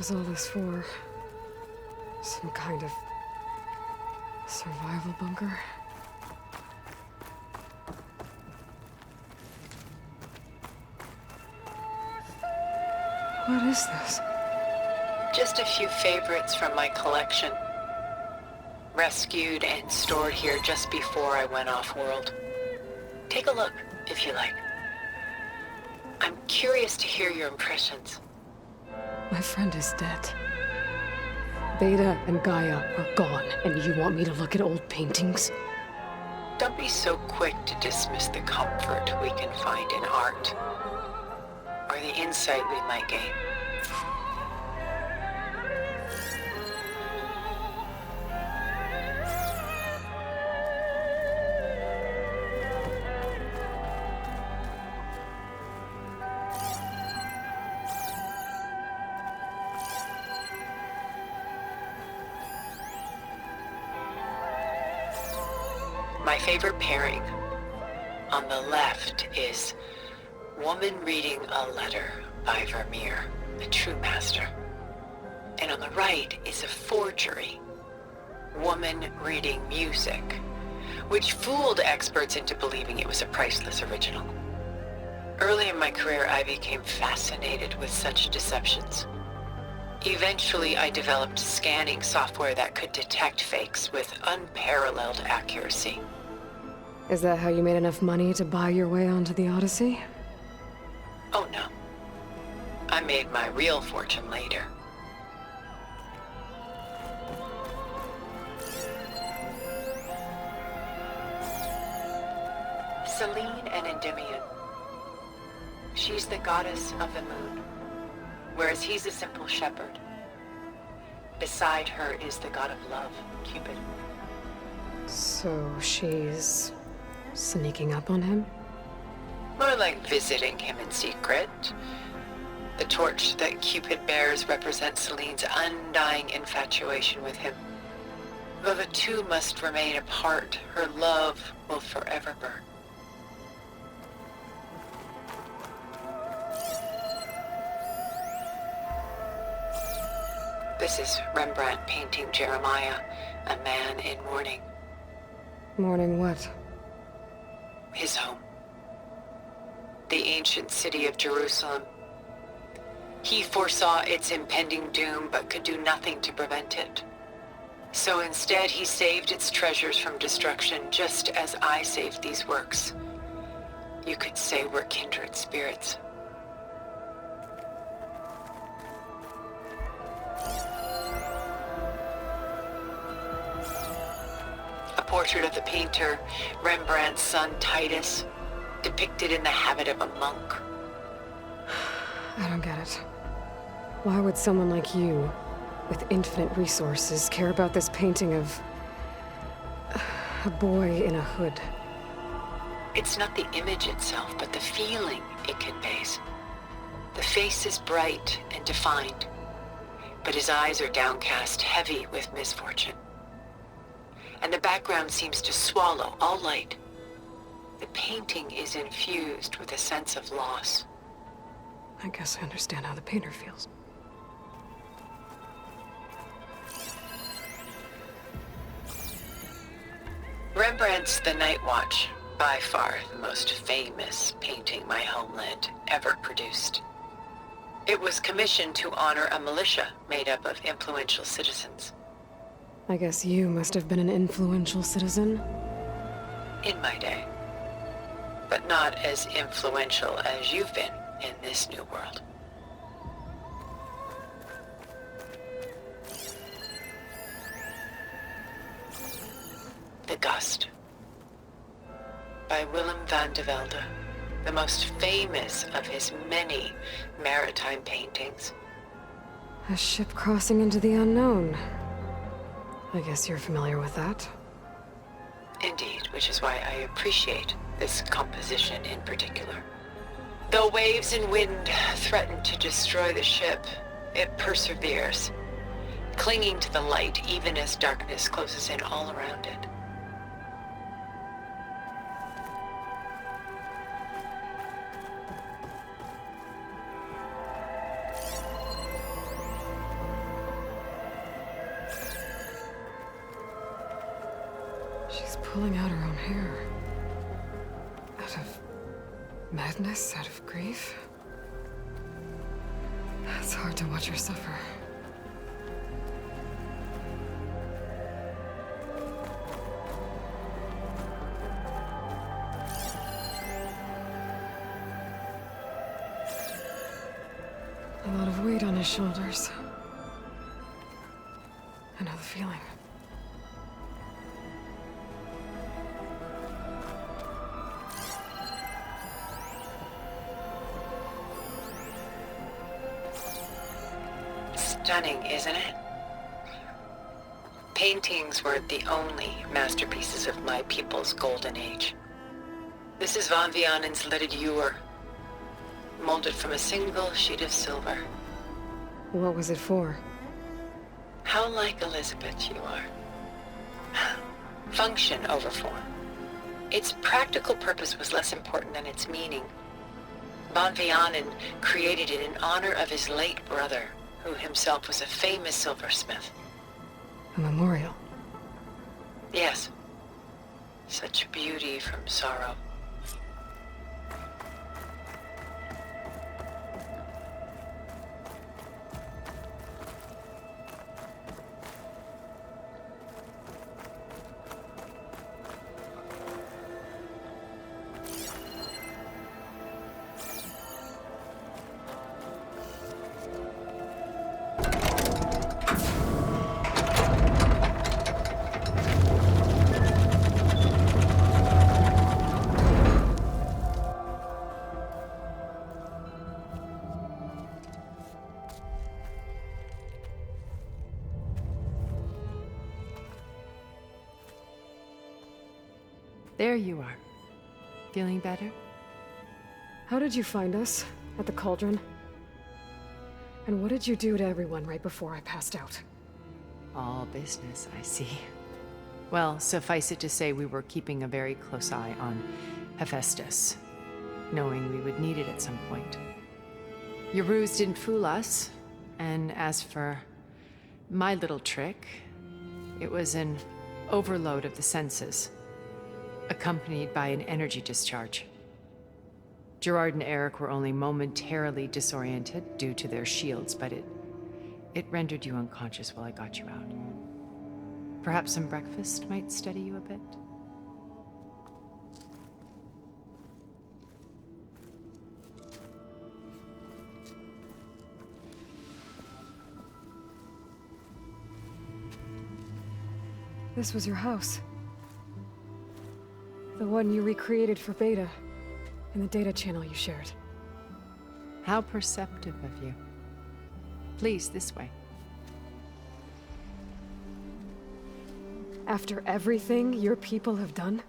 was all this for? Some kind of survival bunker? What is this? Just a few favorites from my collection. Rescued and stored here just before I went off-world. Take a look, if you like. I'm curious to hear your impressions. My friend is dead. Beta and Gaia are gone, and you want me to look at old paintings? Don't be so quick to dismiss the comfort we can find in art, or the insight we might gain. My favorite pairing on the left is Woman Reading a Letter by Vermeer, a true master. And on the right is a forgery, Woman Reading Music, which fooled experts into believing it was a priceless original. Early in my career, I became fascinated with such deceptions. Eventually, I developed scanning software that could detect fakes with unparalleled accuracy. Is that how you made enough money to buy your way onto the Odyssey? Oh no. I made my real fortune later. Selene and Endymion. She's the goddess of the moon, whereas he's a simple shepherd. Beside her is the god of love, Cupid. So she's sneaking up on him? More like visiting him in secret. The torch that Cupid bears represents Selene's undying infatuation with him. Though the two must remain apart, her love will forever burn. This is Rembrandt painting Jeremiah, a man in mourning. Mourning what? His home. The ancient city of Jerusalem. He foresaw its impending doom, but could do nothing to prevent it. So instead, he saved its treasures from destruction, just as I saved these works. You could say we're kindred spirits. A portrait of the painter, Rembrandt's son Titus, depicted in the habit of a monk. I don't get it. Why would someone like you, with infinite resources, care about this painting of a boy in a hood? It's not the image itself, but the feeling it conveys. The face is bright and defined, but his eyes are downcast, heavy with misfortune. And the background seems to swallow all light. The painting is infused with a sense of loss. I guess I understand how the painter feels. Rembrandt's The Night Watch, by far the most famous painting my homeland ever produced. It was commissioned to honor a militia made up of influential citizens. I guess you must have been an influential citizen? In my day. But not as influential as you've been in this new world. The Gust, by Willem van de Velde, the most famous of his many maritime paintings. A ship crossing into the unknown. I guess you're familiar with that. Indeed, which is why I appreciate this composition in particular. Though waves and wind threaten to destroy the ship, it perseveres, clinging to the light even as darkness closes in all around it. Pulling out her own hair. Out of madness, out of grief. It's hard to watch her suffer. A lot of weight on his shoulders. I know the feeling. Stunning, isn't it? Paintings were the only masterpieces of my people's golden age. This is Von Vianen's leaded ewer, molded from a single sheet of silver. What was it for? How like Elizabeth you are. Function over form. Its practical purpose was less important than its meaning. Von Vianen created it in honor of his late brother, who himself was a famous silversmith. A memorial. Yes. Such beauty from sorrow. There you are. Feeling better? How did you find us? At the cauldron? And what did you do to everyone right before I passed out? All business, I see. Well, suffice it to say we were keeping a very close eye on Hephaestus, knowing we would need it at some point. Your ruse didn't fool us, and as for my little trick, it was an overload of the senses, accompanied by an energy discharge. Gerard and Eric were only momentarily disoriented due to their shields, but it rendered you unconscious while I got you out. Perhaps some breakfast might steady you a bit? This was your house. The one you recreated for Beta, in the data channel you shared. How perceptive of you. Please, this way. After everything your people have done,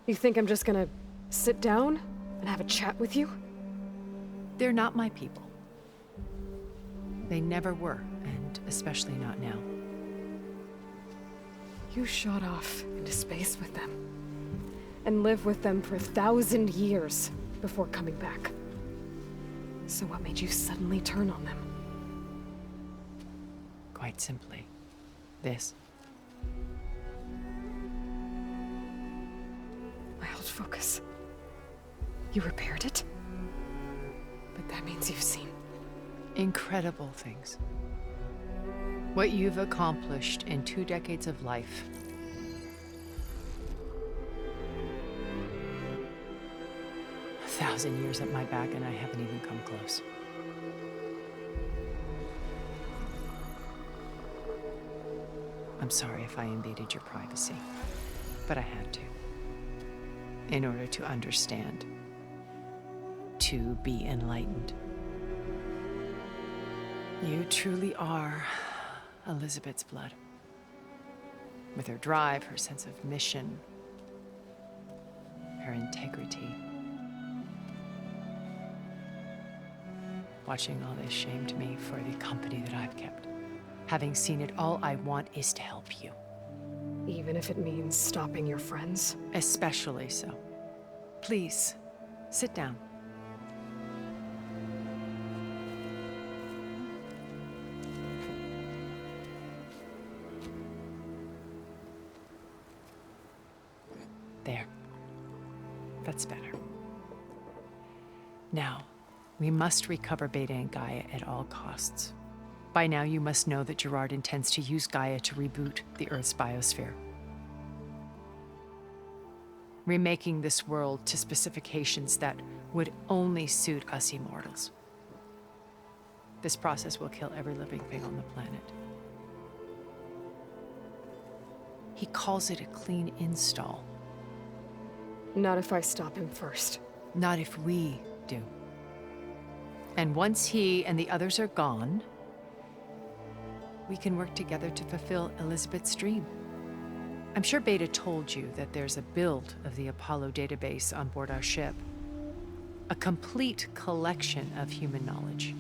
you think I'm just gonna sit down and have a chat with you? They're not my people. They never were, and especially not now. You shot off into space with them, and lived with them for 1,000 years before coming back. So what made you suddenly turn on them? Quite simply, this. My old focus. You repaired it? But that means you've seen Incredible things. What you've accomplished in 2 decades of life. A 1,000 years at my back and I haven't even come close. I'm sorry if I invaded your privacy, but I had to. In order to understand. To be enlightened. You truly are Elizabeth's blood. With her drive, her sense of mission, her integrity. Watching all this shamed me for the company that I've kept. Having seen it, all I want is to help you. even if it means stopping your friends? Especially so. Please, sit down. That's better. Now, we must recover Beta and Gaia at all costs. By now, you must know that Gerard intends to use Gaia to reboot the Earth's biosphere, remaking this world to specifications that would only suit us immortals. This process will kill every living thing on the planet. He calls it a clean install. Not if I stop him first. Not if we do. And once he and the others are gone, we can work together to fulfill Elizabeth's dream. I'm sure Beta told you that there's a build of the Apollo database on board our ship. A complete collection of human knowledge.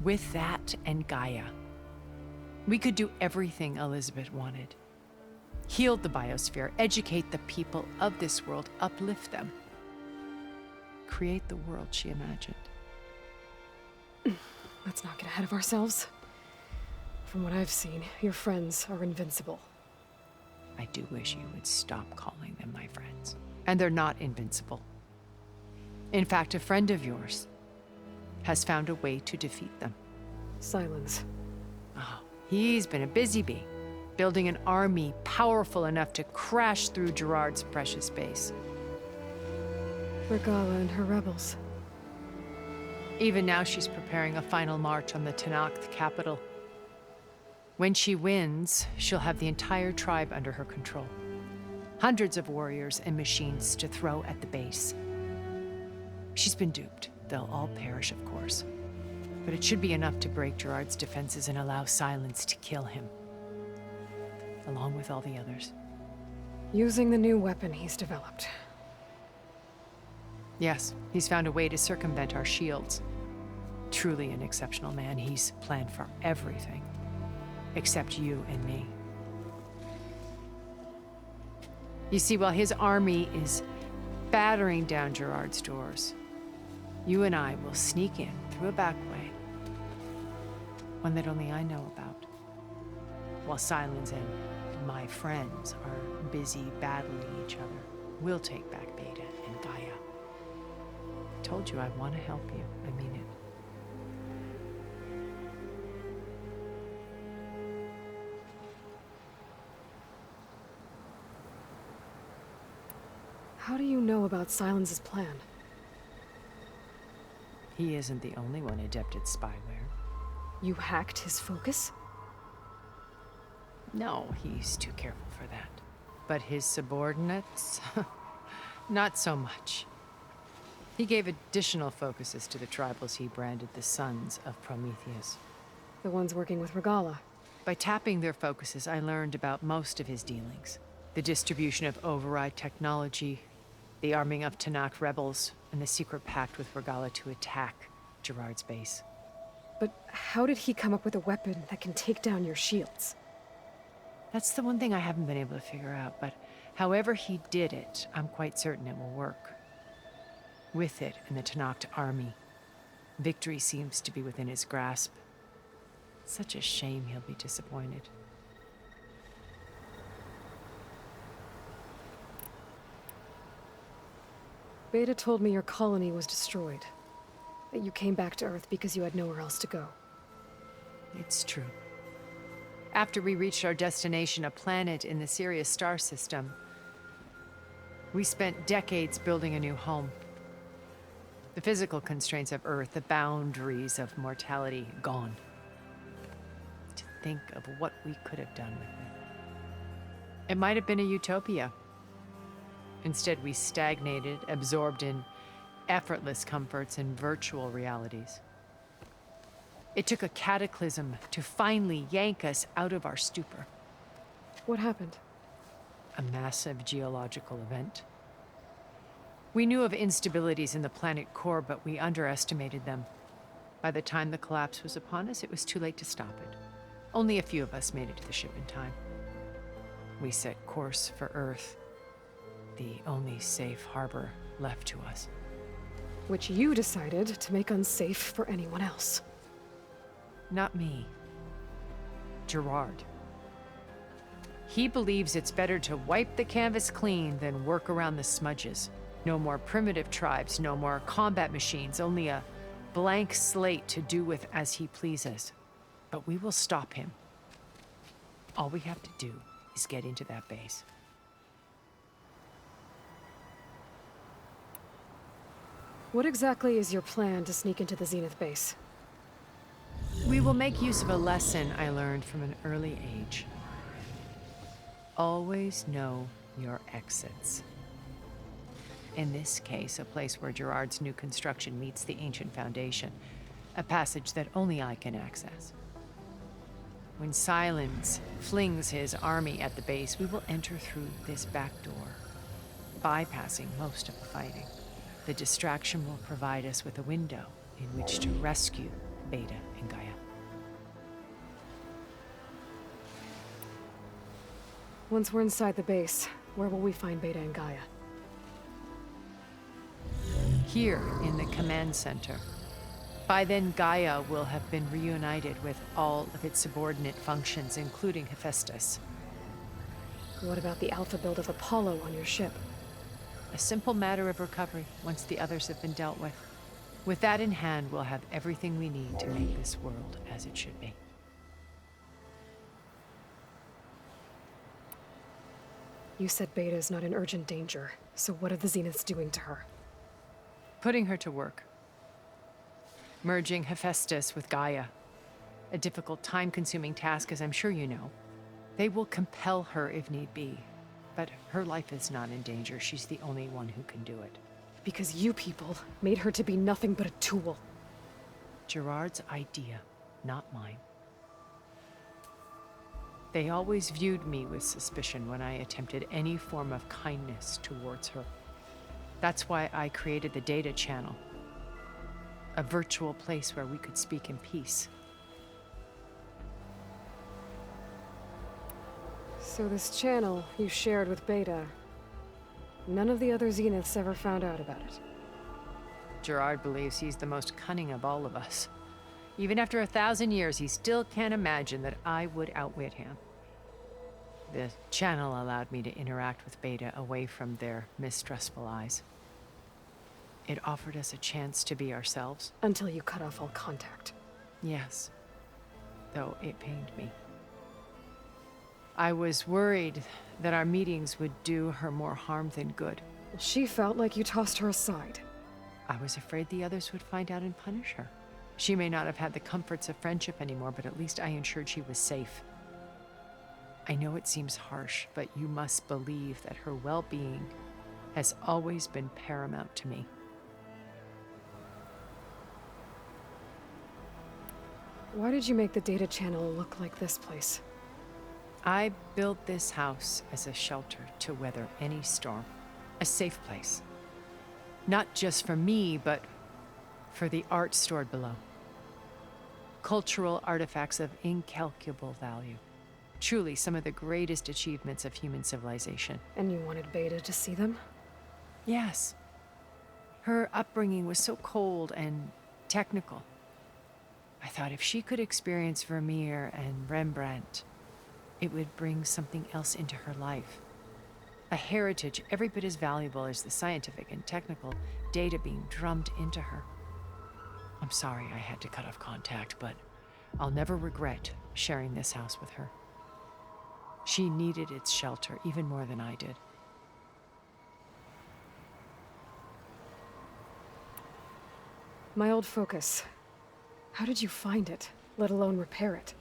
With that and Gaia, we could do everything Elizabeth wanted. Heal the biosphere, educate the people of this world, uplift them. Create the world she imagined. Let's not get ahead of ourselves. From what I've seen, your friends are invincible. I do wish you would stop calling them my friends. And they're not invincible. In fact, a friend of yours has found a way to defeat them. Silence. Oh, he's been a busy bee, building an army powerful enough to crash through Gerard's precious base. Regala and her rebels. Even now, she's preparing a final march on the Tenakth capital. When she wins, she'll have the entire tribe under her control. Hundreds of warriors and machines to throw at the base. She's been duped. They'll all perish, of course. But it should be enough to break Gerard's defenses and allow Silence to kill him. Along with all the others. Using the new weapon he's developed. Yes, he's found a way to circumvent our shields. Truly an exceptional man. He's planned for everything. Except you and me. You see, while his army is battering down Gerard's doors, you and I will sneak in through a back way. One that only I know about. While Silence and my friends are busy battling each other, we'll take back Beta and Gaia. I told you I want to help you. I mean it. How do you know about Silence's plan? He isn't the only one adept at spyware. You hacked his focus? No, he's too careful for that. But his subordinates? Not so much. He gave additional focuses to the tribals he branded the Sons of Prometheus. The ones working with Regala. By tapping their focuses, I learned about most of his dealings. The distribution of override technology, the arming of Tenakth rebels, and the secret pact with Regala to attack Gerard's base. But how did he come up with a weapon that can take down your shields? That's the one thing I haven't been able to figure out, but however he did it, I'm quite certain it will work. With it and the Tenakth army, victory seems to be within his grasp. Such a shame he'll be disappointed. Beta told me your colony was destroyed. That you came back to Earth because you had nowhere else to go. It's true. After we reached our destination, a planet in the Sirius star system, we spent decades building a new home. The physical constraints of Earth, the boundaries of mortality, gone. To think of what we could have done with it. It might have been a utopia. Instead, we stagnated, absorbed in effortless comforts and virtual realities. It took a cataclysm to finally yank us out of our stupor. What happened? A massive geological event. We knew of instabilities in the planet core, but we underestimated them. By the time the collapse was upon us, it was too late to stop it. Only a few of us made it to the ship in time. We set course for Earth, the only safe harbor left to us. Which you decided to make unsafe for anyone else. Not me. Gerard. He believes it's better to wipe the canvas clean than work around the smudges. No more primitive tribes, no more combat machines, only a blank slate to do with as he pleases. But we will stop him. All we have to do is get into that base. What exactly is your plan to sneak into the Zenith base? We will make use of a lesson I learned from an early age. Always know your exits. In this case, a place where Gerard's new construction meets the ancient foundation, a passage that only I can access. When Silence flings his army at the base, we will enter through this back door, bypassing most of the fighting. The distraction will provide us with a window in which to rescue Beta and Gaia. Once we're inside the base, where will we find Beta and Gaia? Here in the command center. By then, Gaia will have been reunited with all of its subordinate functions, including Hephaestus. What about the alpha build of Apollo on your ship? A simple matter of recovery once the others have been dealt with. With that in hand, we'll have everything we need to make this world as it should be. You said Beta is not in urgent danger, so what are the Zeniths doing to her? Putting her to work. Merging Hephaestus with Gaia. A difficult, time-consuming task, as I'm sure you know. They will compel her if need be. But her life is not in danger. She's the only one who can do it. Because you people made her to be nothing but a tool. Gerard's idea, not mine. They always viewed me with suspicion when I attempted any form of kindness towards her. That's why I created the data channel. A virtual place where we could speak in peace. So this channel you shared with Beta, none of the other Zeniths ever found out about it. Gerard believes he's the most cunning of all of us. Even after 1,000 years, he still can't imagine that I would outwit him. The channel allowed me to interact with Beta away from their mistrustful eyes. It offered us a chance to be ourselves. Until you cut off all contact. Yes, though it pained me. I was worried that our meetings would do her more harm than good. She felt like you tossed her aside. I was afraid the others would find out and punish her. She may not have had the comforts of friendship anymore, but at least I ensured she was safe. I know it seems harsh, but you must believe that her well-being has always been paramount to me. Why did you make the data channel look like this place? I built this house as a shelter to weather any storm. A safe place. Not just for me, but for the art stored below. Cultural artifacts of incalculable value. Truly some of the greatest achievements of human civilization. And you wanted Beta to see them? Yes. Her upbringing was so cold and technical. I thought if she could experience Vermeer and Rembrandt, it would bring something else into her life. A heritage every bit as valuable as the scientific and technical data being drummed into her. I'm sorry I had to cut off contact, but I'll never regret sharing this house with her. She needed its shelter even more than I did. My old focus. How did you find it, let alone repair it?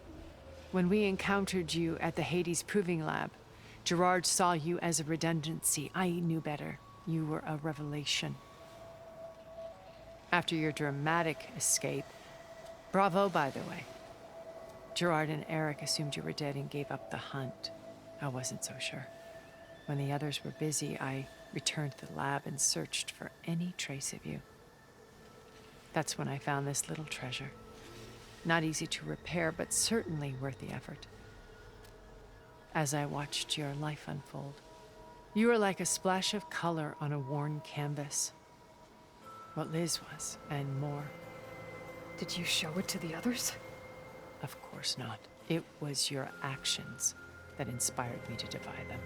When we encountered you at the Hades Proving Lab, Gerard saw you as a redundancy. I knew better. You were a revelation. After your dramatic escape, bravo, by the way. Gerard and Eric assumed you were dead and gave up the hunt. I wasn't so sure. When the others were busy, I returned to the lab and searched for any trace of you. That's when I found this little treasure. Not easy to repair, but certainly worth the effort. As I watched your life unfold, you were like a splash of color on a worn canvas. What Liz was, and more. Did you show it to the others? Of course not. It was your actions that inspired me to defy them.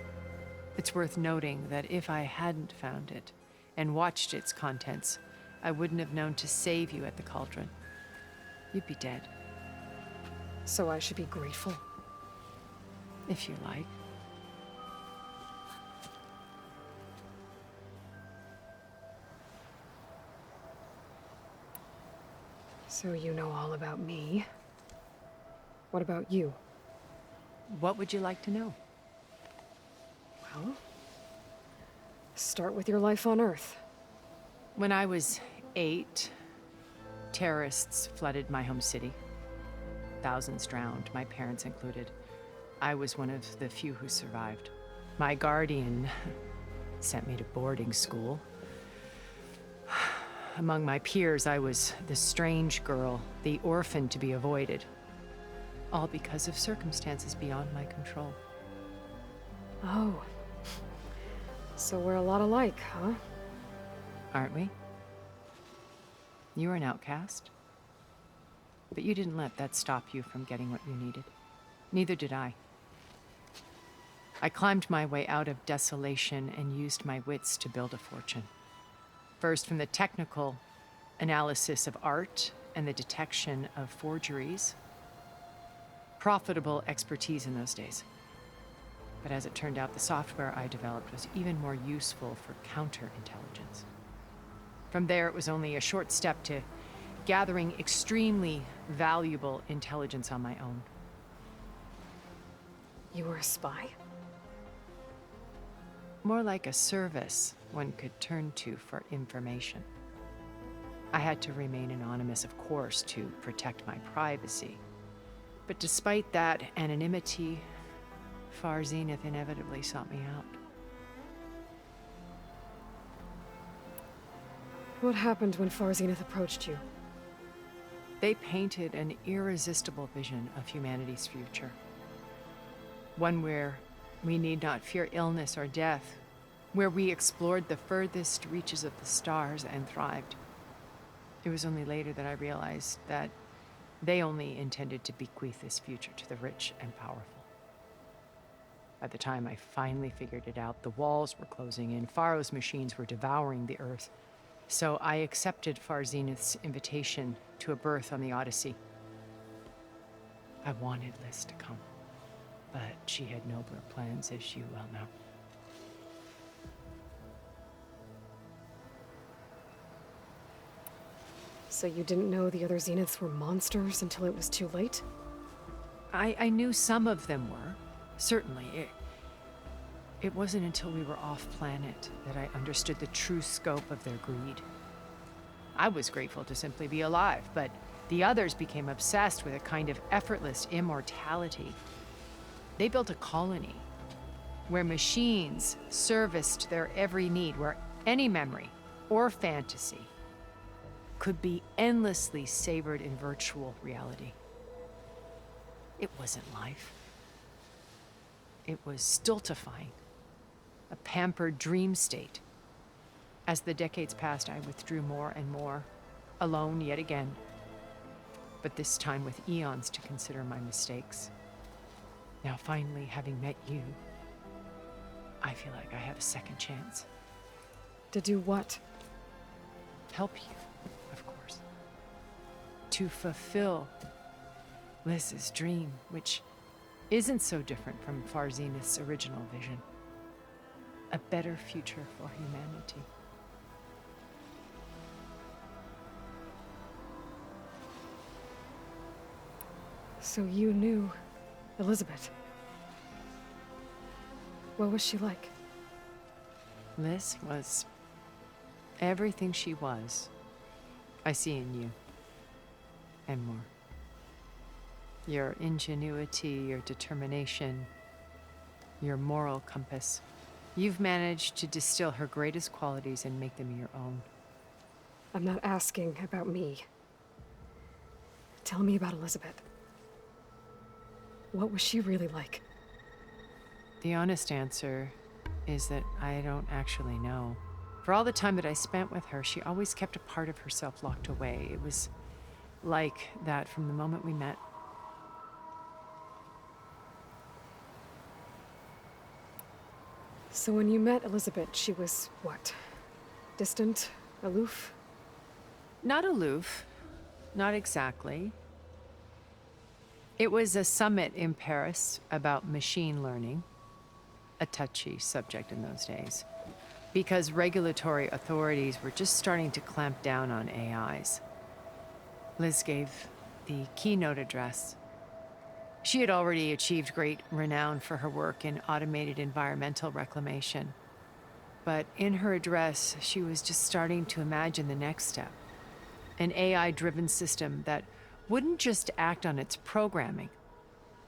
It's worth noting that if I hadn't found it and watched its contents, I wouldn't have known to save you at the cauldron. You'd be dead. So I should be grateful? If you like. So you know all about me. What about you? What would you like to know? Well, start with your life on Earth. When I was 8, terrorists flooded my home city. Thousands drowned, my parents included. I was one of the few who survived. My guardian sent me to boarding school. Among my peers, I was the strange girl, the orphan to be avoided. All because of circumstances beyond my control. Oh. So we're a lot alike, huh? Aren't we? You were an outcast. But you didn't let that stop you from getting what you needed. Neither did I. I climbed my way out of desolation and used my wits to build a fortune. First, from the technical analysis of art and the detection of forgeries. Profitable expertise in those days. But as it turned out, the software I developed was even more useful for counterintelligence. From there, it was only a short step to gathering extremely valuable intelligence on my own. You were a spy? More like a service one could turn to for information. I had to remain anonymous, of course, to protect my privacy. But despite that anonymity, Far Zenith inevitably sought me out. What happened when Far Zenith approached you? They painted an irresistible vision of humanity's future. One where we need not fear illness or death, where we explored the furthest reaches of the stars and thrived. It was only later that I realized that they only intended to bequeath this future to the rich and powerful. By the time I finally figured it out, the walls were closing in, Pharaoh's machines were devouring the earth. So I accepted Far Zenith's invitation to a berth on the Odyssey. I wanted Liz to come, but she had nobler plans, as you well know. So you didn't know the other Zeniths were monsters until it was too late? I knew some of them were, certainly. It wasn't until we were off-planet that I understood the true scope of their greed. I was grateful to simply be alive, but the others became obsessed with a kind of effortless immortality. They built a colony where machines serviced their every need, where any memory or fantasy could be endlessly savored in virtual reality. It wasn't life. It was stultifying, a pampered dream state. As the decades passed, I withdrew more and more, alone yet again, but this time with eons to consider my mistakes. Now, finally, having met you, I feel like I have a second chance. To do what? Help you, of course. To fulfill Liz's dream, which isn't so different from Far Zenith's original vision. A better future for humanity. So you knew Elizabeth. What was she like? Liz was everything she was. I see in you. And more. Your ingenuity, your determination, your moral compass. You've managed to distill her greatest qualities and make them your own. I'm not asking about me. Tell me about Elizabeth. What was she really like? The honest answer is that I don't actually know. For all the time that I spent with her, she always kept a part of herself locked away. It was like that from the moment we met. So when you met Elizabeth, she was what? Distant? Aloof? Not aloof. Not exactly. It was a summit in Paris about machine learning, a touchy subject in those days, because regulatory authorities were just starting to clamp down on AIs. Liz gave the keynote address. She had already achieved great renown for her work in automated environmental reclamation. But in her address, she was just starting to imagine the next step. An AI-driven system that wouldn't just act on its programming,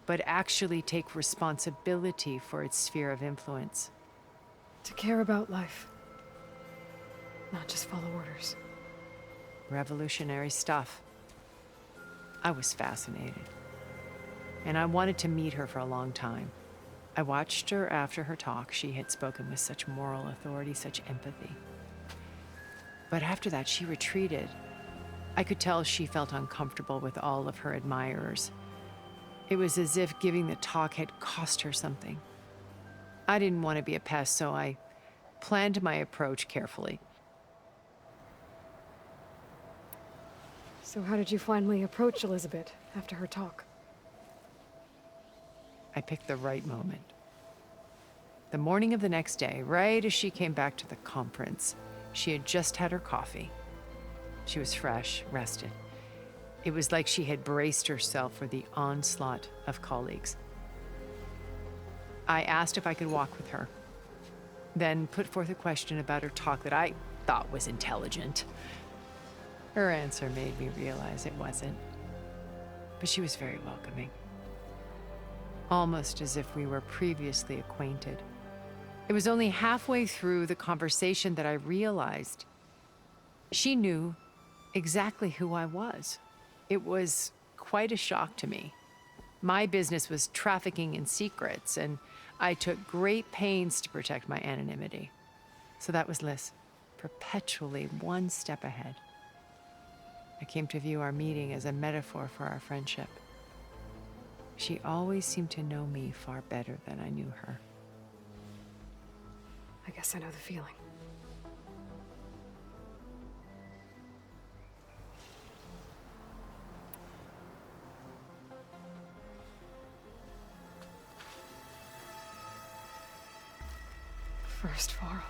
but actually take responsibility for its sphere of influence. To care about life. Not just follow orders. Revolutionary stuff. I was fascinated. And I wanted to meet her for a long time. I watched her after her talk. She had spoken with such moral authority, such empathy. But after that, she retreated. I could tell she felt uncomfortable with all of her admirers. It was as if giving the talk had cost her something. I didn't want to be a pest, so I planned my approach carefully. So how did you finally approach Elizabeth after her talk? I picked the right moment. The morning of the next day, right as she came back to the conference, she had just had her coffee. She was fresh, rested. It was like she had braced herself for the onslaught of colleagues. I asked if I could walk with her, then put forth a question about her talk that I thought was intelligent. Her answer made me realize it wasn't, but she was very welcoming. Almost as if we were previously acquainted. It was only halfway through the conversation that I realized she knew exactly who I was. It was quite a shock to me. My business was trafficking in secrets, and I took great pains to protect my anonymity. So that was Liz, perpetually one step ahead. I came to view our meeting as a metaphor for our friendship. She always seemed to know me far better than I knew her. I guess I know the feeling. First Varl.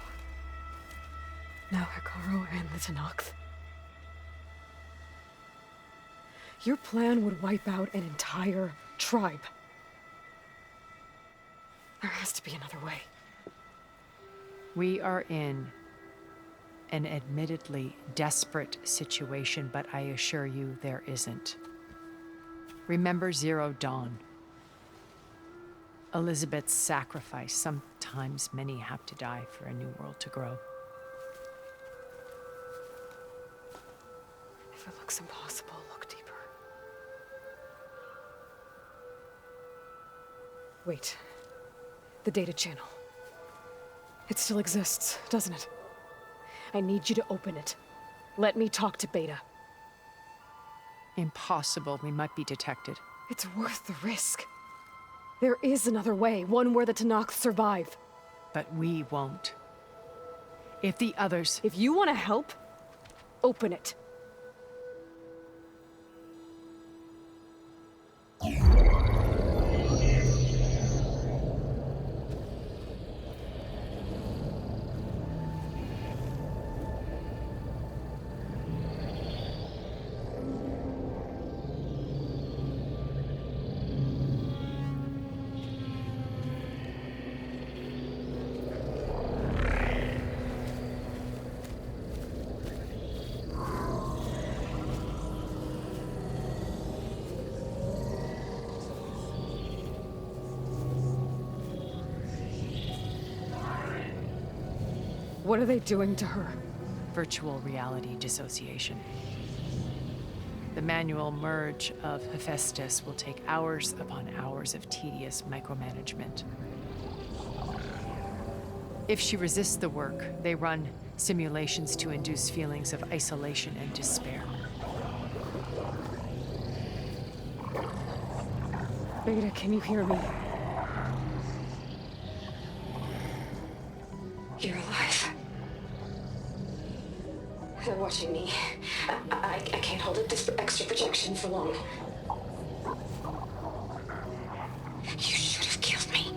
Now Hikaru and the Tenakth. Your plan would wipe out an entire tribe. There has to be another way. We are in an admittedly desperate situation, but I assure you there isn't. Remember Zero Dawn. Elizabeth's sacrifice. Sometimes many have to die for a new world to grow. If it looks impossible, look deeper. Wait. The data channel. It still exists, doesn't it? I need you to open it. Let me talk to Beta. Impossible. We might be detected. It's worth the risk. There is another way, one where the Tenakth survive. But we won't. If the others... If you want to help, open it. What are they doing to her? Virtual reality dissociation. The manual merge of Hephaestus will take hours upon hours of tedious micromanagement. If she resists the work, they run simulations to induce feelings of isolation and despair. Beta, can you hear me? They're watching me. I can't hold up this extra protection for long. You should have killed me.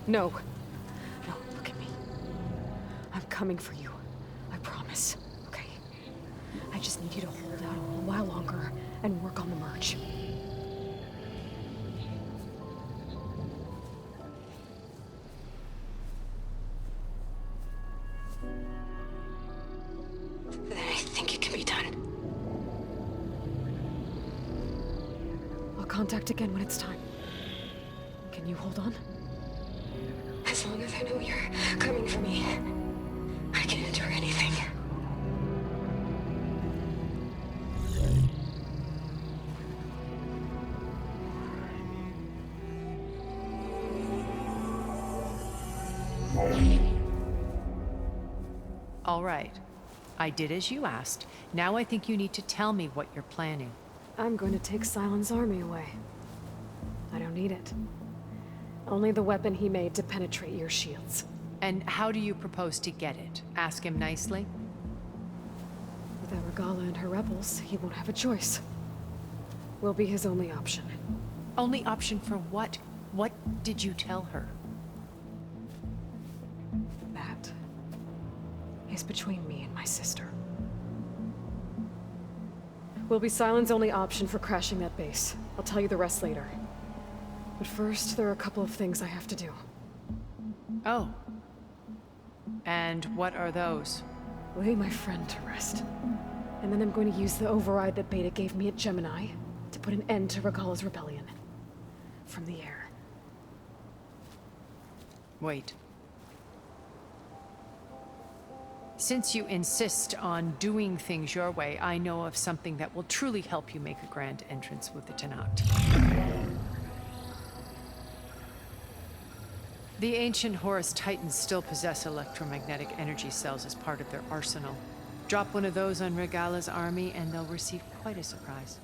No. No, look at me. I'm coming for you. I promise. Okay? I just need you to hold out a little while longer and work on the merge. Then I think it can be done. I'll contact again when it's time. Can you hold on? As long as I know you're coming for me, I can endure anything. All right. I did as you asked. Now I think you need to tell me what you're planning. I'm going to take Silent's army away. I don't need it. Only the weapon he made to penetrate your shields. And how do you propose to get it? Ask him nicely? Without Regala and her rebels, he won't have a choice. We'll be his only option. Only option for what? What did you tell her? That is between me and my sister. Will be Silent's only option for crashing that base. I'll tell you the rest later. But first, there are a couple of things I have to do. Oh. And what are those? Lay my friend to rest. And then I'm going to use the override that Beta gave me at Gemini to put an end to Regala's rebellion. From the air. Wait. Since you insist on doing things your way, I know of something that will truly help you make a grand entrance with the Tenakth. The ancient Horus Titans still possess electromagnetic energy cells as part of their arsenal. Drop one of those on Regala's army and they'll receive quite a surprise.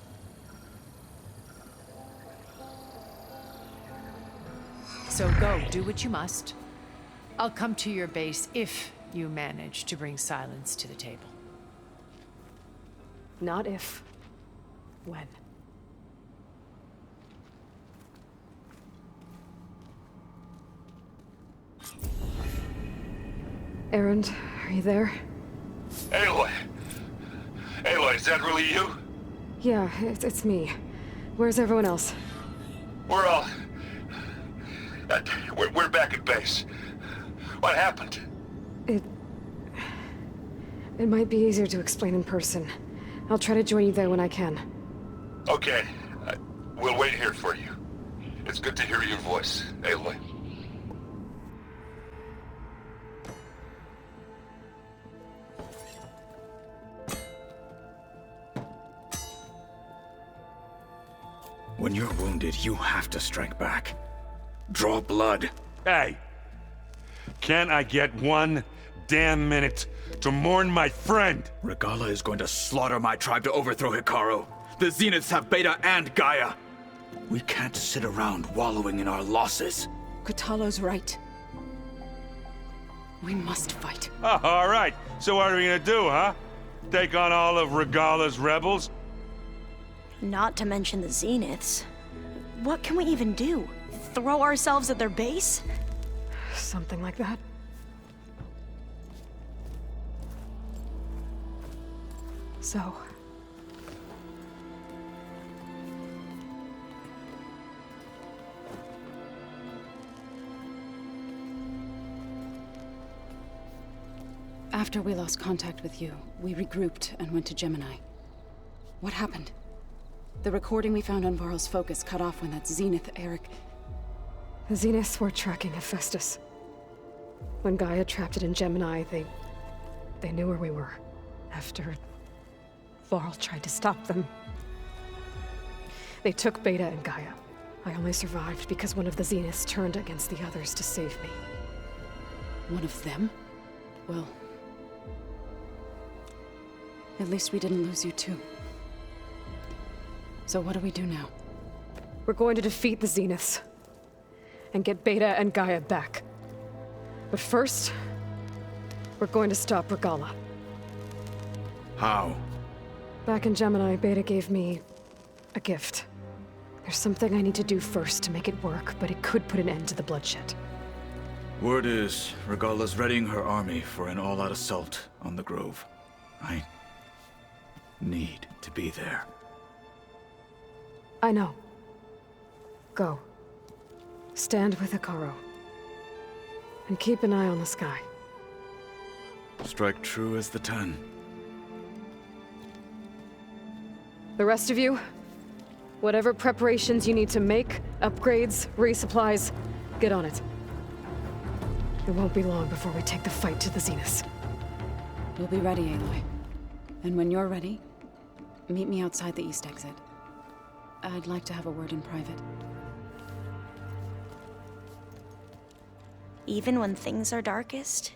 So go, do what you must. I'll come to your base if you manage to bring Silence to the table. Not if. When. Erend, are you there? Aloy! Aloy, is that really you? Yeah, it's me. Where's everyone else? We're all... we're back at base. What happened? It might be easier to explain in person. I'll try to join you there when I can. Okay. We'll wait here for you. It's good to hear your voice, Aloy. When you're wounded, you have to strike back. Draw blood. Hey! Can't I get one damn minute to mourn my friend? Regala is going to slaughter my tribe to overthrow Hikaru. The Zeniths have Beta and Gaia. We can't sit around wallowing in our losses. Kotallo's right. We must fight. Oh, all right. So what are we gonna do, huh? Take on all of Regala's rebels? Not to mention the Zeniths. What can we even do? Throw ourselves at their base? Something like that. So... After we lost contact with you, we regrouped and went to Gemini. What happened? The recording we found on Varl's focus cut off when that Zenith, Eric... The Zeniths were tracking Hephaestus. When Gaia trapped it in Gemini, they knew where we were. After Varl tried to stop them. They took Beta and Gaia. I only survived because one of the Zeniths turned against the others to save me. One of them? Well... at least we didn't lose you too. So what do we do now? We're going to defeat the Zeniths. And get Beta and Gaia back. But first... We're going to stop Regala. How? Back in Gemini, Beta gave me a gift. There's something I need to do first to make it work, but it could put an end to the bloodshed. Word is, Regala's readying her army for an all-out assault on the Grove. I need to be there. I know. Go. Stand with Hekarro. And keep an eye on the sky. Strike true as the 10. The rest of you, whatever preparations you need to make, upgrades, resupplies, get on it. It won't be long before we take the fight to the Zeniths. We'll be ready, Aloy. And when you're ready, meet me outside the east exit. I'd like to have a word in private. Even when things are darkest,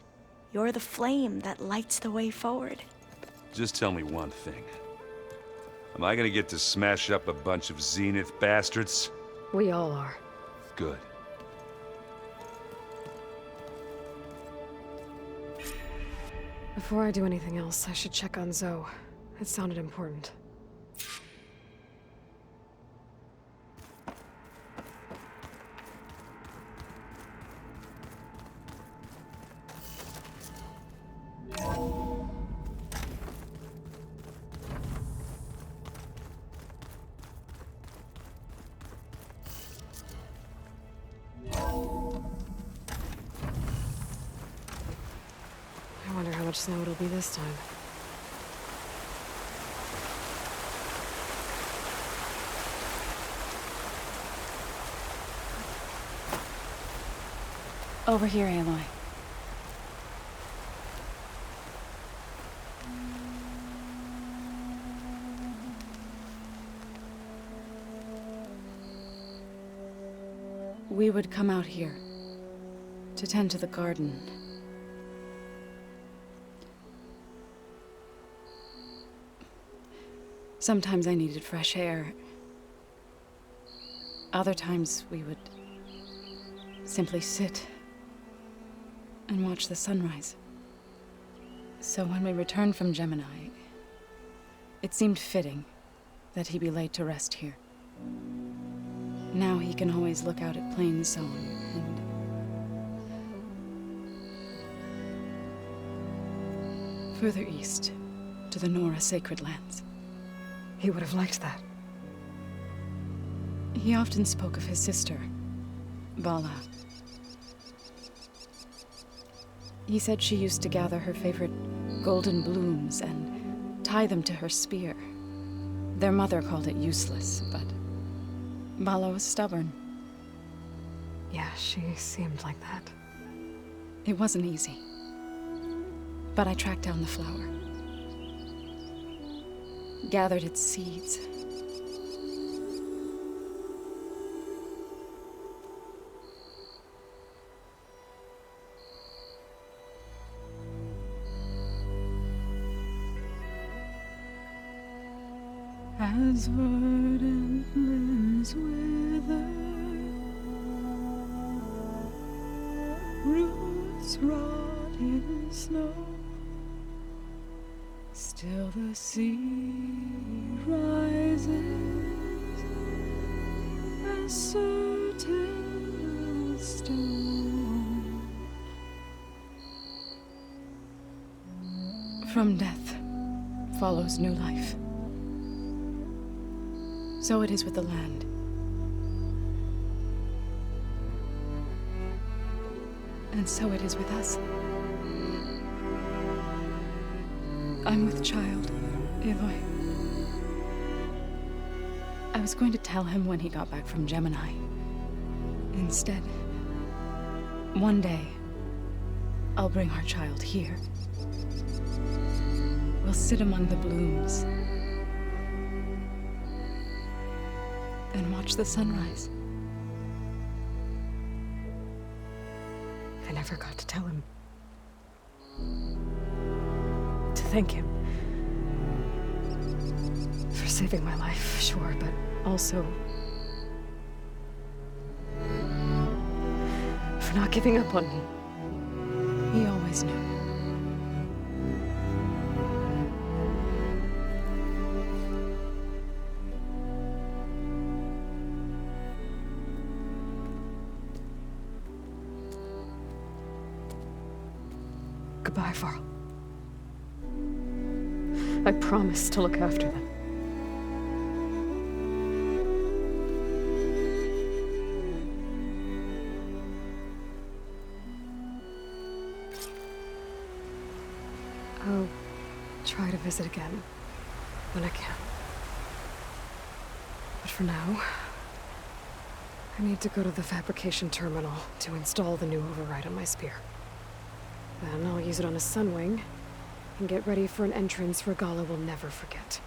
you're the flame that lights the way forward. Just tell me one thing. Am I gonna get to smash up a bunch of Zenith bastards? We all are. Good. Before I do anything else, I should check on Zoe. It sounded important. I wonder how much snow it'll be this time. Over here, Aloy. We would come out here to tend to the garden. Sometimes I needed fresh air. Other times we would simply sit and watch the sunrise. So when we returned from Gemini, it seemed fitting that he be laid to rest here. Now he can always look out at Plains Zone and further east to the Nora Sacred Lands. He would have liked that. He often spoke of his sister, Vala. He said she used to gather her favorite golden blooms and tie them to her spear. Their mother called it useless, but Vala was stubborn. Yeah, she seemed like that. It wasn't easy. But I tracked down the flower. Gathered its seeds. As verdant limbs wither, roots rot in snow, still the sea rises as certain as stone. From death follows new life. So it is with the land. And so it is with us. I'm with child, Aloy. I was going to tell him when he got back from Gemini. Instead, one day, I'll bring our child here. We'll sit among the blooms and watch the sunrise. I never got to tell him. To thank him. For saving my life, sure, but also for not giving up on me. He always knew. Goodbye, Varl. I promise to look after them. I'll try to visit again when I can. But for now, I need to go to the fabrication terminal to install the new override on my spear. Then I'll use it on a sunwing and get ready for an entrance Regala will never forget.